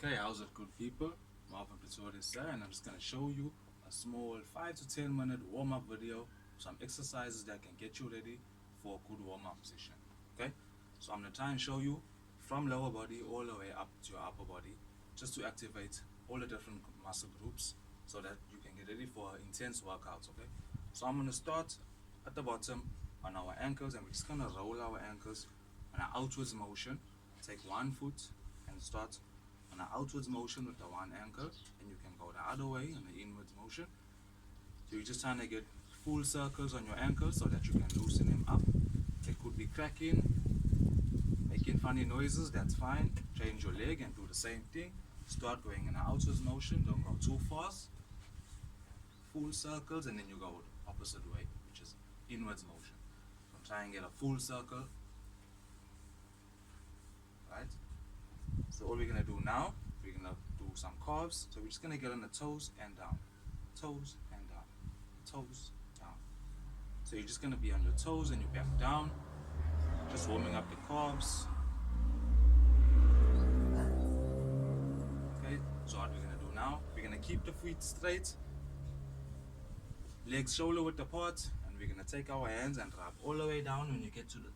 Okay, how's it, good people? Marvin Pretorius here, and I'm just going to show you a small 5 to 10 minute warm up video, some exercises that can get you ready for a good warm up session. Okay, so I'm going to try and show you from lower body all the way up to your upper body just to activate all the different muscle groups so that you can get ready for intense workouts. Okay, so I'm going to start at the bottom on our ankles, and we're just going to roll our ankles on an outwards motion. Take one foot and start on an outwards motion with the one ankle, and you can go the other way on the inwards motion. So you're just trying to get full circles on your ankles so that you can loosen them up. They could be cracking, making funny noises, that's fine. Change your leg and do the same thing. Start going in an outwards motion, don't go too fast. Full circles, and then you go the opposite way, which is inwards motion. So try and get a full circle, right? So what we're gonna do now, we're gonna do some calves. So we're just gonna get on the toes and down, toes and down, toes down. So you're just gonna be on your toes and you back down, just warming up the calves. Okay, so what we're gonna do now, we're gonna keep the feet straight, legs shoulder width apart, and we're gonna take our hands and rub all the way down. When you get to the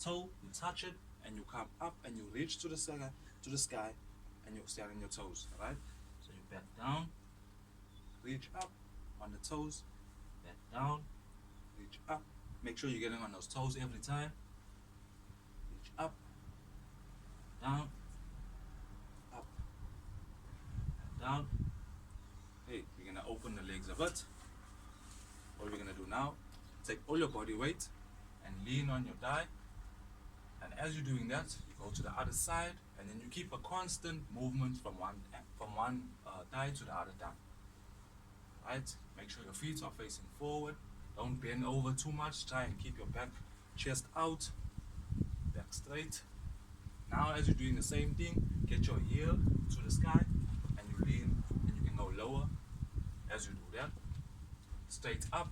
toe, you touch it and you come up and you reach to the sky, and you stay on your toes. All right, so you back down, reach up on the toes, back down, reach up. Make sure you're getting on those toes every time. Reach up, down, up, down. Hey, we're gonna open the legs a bit. What we're gonna do now, take all your body weight and lean on your thigh. And as you're doing that, you go to the other side, and then you keep a constant movement from one thigh to the other thigh. Right? Make sure your feet are facing forward. Don't bend over too much. Try and keep your back, chest out, back straight. Now, as you're doing the same thing, get your heel to the sky, and you lean, and you can go lower as you do that. Straight up.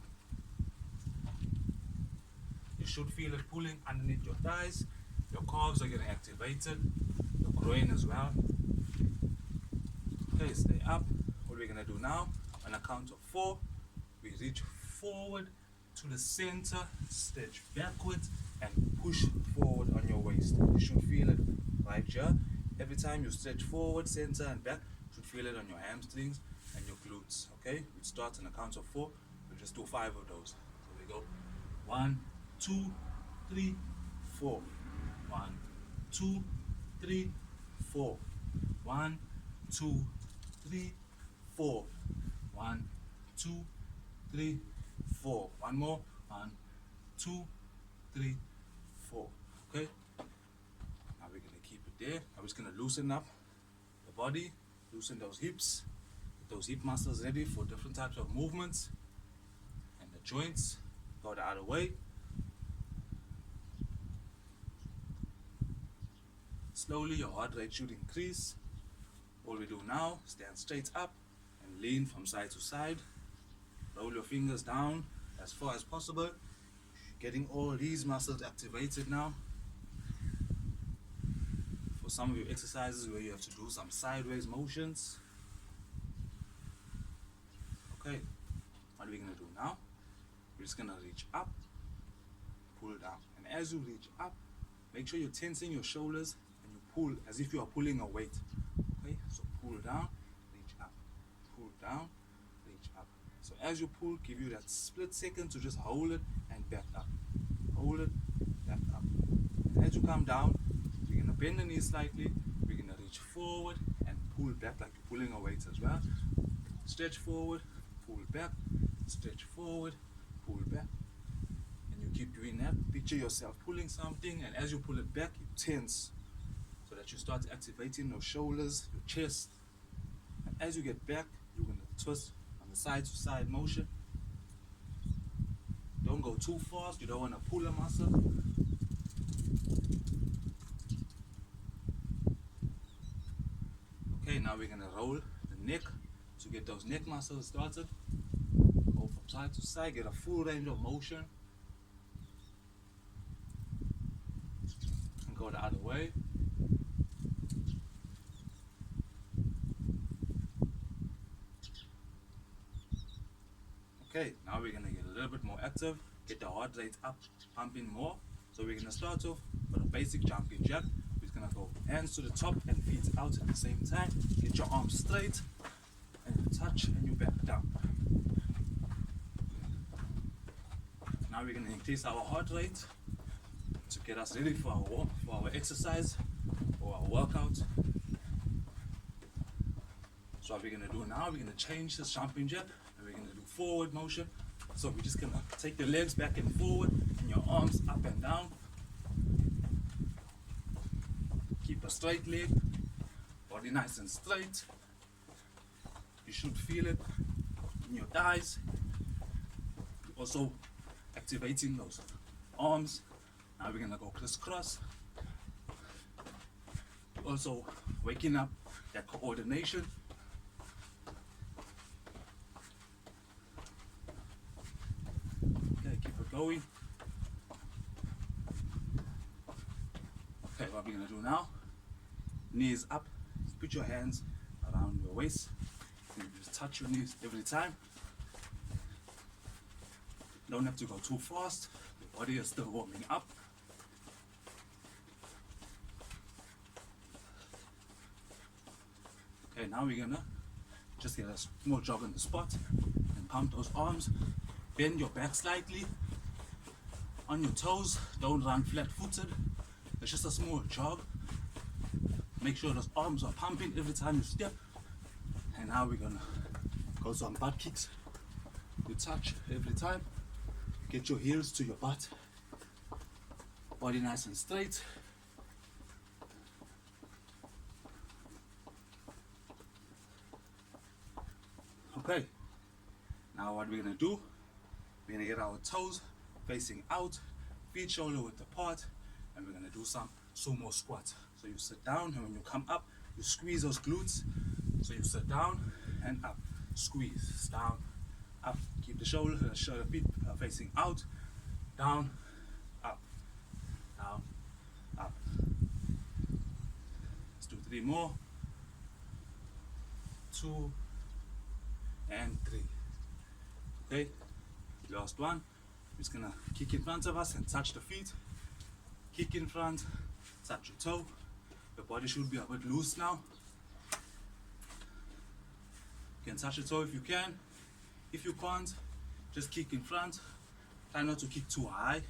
You should feel it pulling underneath your thighs. Your calves are getting activated. Your groin as well. Okay, stay up. What we're gonna do now, on a count of 4, we reach forward to the center, stretch backwards, and push forward on your waist. You should feel it right here. Every time you stretch forward, center, and back, you should feel it on your hamstrings and your glutes. Okay, we start on a count of 4. We'll just do 5 of those. So we go 1, 2, 3, 4. 1, 2, 3, 4. 1, 2, 3, 4. 1, 2, 3, 4. One more. 1, 2, 3, 4. Okay. Now we're gonna keep it there. I'm just gonna loosen up the body, loosen those hips, get those hip muscles ready for different types of movements, and the joints. Go the other way. Slowly your heart rate should increase. All we do now, stand straight up and lean from side to side. Roll your fingers down as far as possible. Getting all these muscles activated now. For some of your exercises where you have to do some sideways motions. Okay, what are we gonna do now? We're just gonna reach up, pull down. And as you reach up, make sure you're tensing your shoulders and you pull as if you are pulling a weight. Okay, so pull down, reach up, pull down, reach up. So as you pull, give you that split second to just hold it and back up. Hold it, back up. And as you come down, we're gonna bend the knees slightly, we're gonna reach forward and pull back like you're pulling a weight as well. Stretch forward, pull back, stretch forward, pull back. And you keep doing that. Picture yourself pulling something, and as you pull it back, you tense so that you start activating your shoulders, your chest. And as you get back, you're going to twist on the side to side motion. Don't go too fast, you don't want to pull a muscle. Okay, now we're going to roll the neck to get those neck muscles started. Go from side to side, get a full range of motion. And go the other way. Okay, now we're gonna get a little bit more active, get the heart rate up, pumping more. So we're gonna start off with a basic jumping jack. We're gonna go hands to the top and feet out at the same time. Get your arms straight and you touch and you back down. Now we're gonna increase our heart rate to get us ready for our exercise or our workout. So what we're gonna do now, we're gonna change this jumping jack and we're gonna do forward motion. So we're just gonna take your legs back and forward and your arms up and down. Keep a straight leg, body nice and straight. You should feel it in your thighs. Also activating those arms. Now we're gonna go crisscross. Also waking up that coordination. Okay, keep it going. Okay, what we're gonna do now, knees up, put your hands around your waist. You just touch your knees every time. Don't have to go too fast, your body is still warming up. Okay, now we're gonna just get a small jog on the spot and pump those arms. Bend your back slightly on your toes, don't run flat-footed. It's just a small jog. Make sure those arms are pumping every time you step. And now we're gonna go some butt kicks. You touch every time. Get your heels to your butt. Body nice and straight. Okay, now what we're gonna do, we're gonna get our toes facing out, feet shoulder width apart, and we're gonna do some sumo squats. So you sit down, and when you come up, you squeeze those glutes. So you sit down and up, squeeze, down, up. Keep the shoulder feet facing out, down, up, down, up. Let's do 3 more. 2 and 3. Okay, last one. We're just gonna kick in front of us and touch the feet. Kick in front, touch your toe. Your body should be a bit loose now. You can touch your toe if you can. If you can't, just kick in front. Try not to kick too high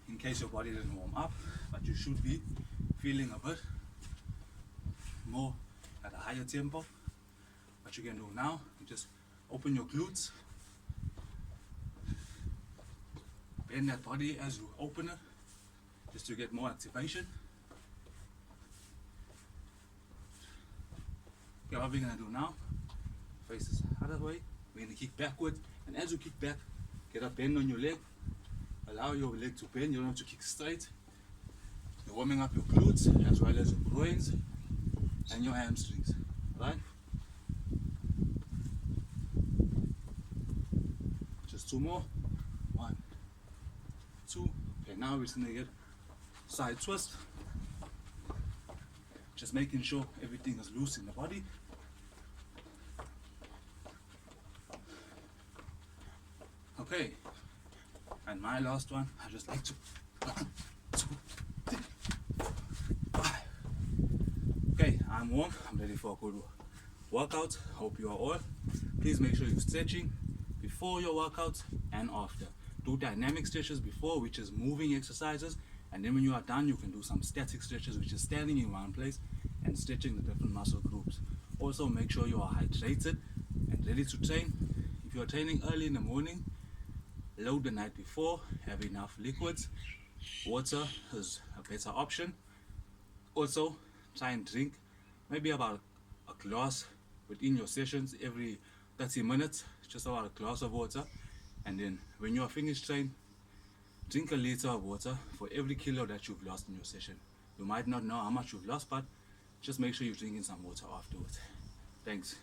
in case your body didn't warm up, but you should be feeling a bit more at a higher tempo. What you can do now, you just open your glutes, bend that body as you open it, just to get more activation. Okay, what we're gonna do now, face this other way, we're gonna kick backward, and as you kick back, get a bend on your leg, allow your leg to bend, you don't have to kick straight. You're warming up your glutes as well as your groins and your hamstrings, right? Just 2 more. 1, 2. Okay, now we're just gonna get side twist. Just making sure everything is loose in the body. Okay, and my last one, I just like to 1, 2, 3, 5. Okay, I'm warm, I'm ready for a good workout. Hope you are all. Please make sure you're stretching before your workout and after. Do dynamic stretches before, which is moving exercises, and then when you are done, you can do some static stretches, which is standing in one place and stretching the different muscle groups. Also, make sure you are hydrated and ready to train. If you are training early in the morning, load the night before, have enough liquids. Water is a better option. Also, try and drink maybe about a glass within your sessions every 30 minutes, just about a glass of water. And then when you are finished training, drink a liter of water for every kilo that you've lost in your session. You might not know how much you've lost, but just make sure you're drinking some water afterwards. Thanks.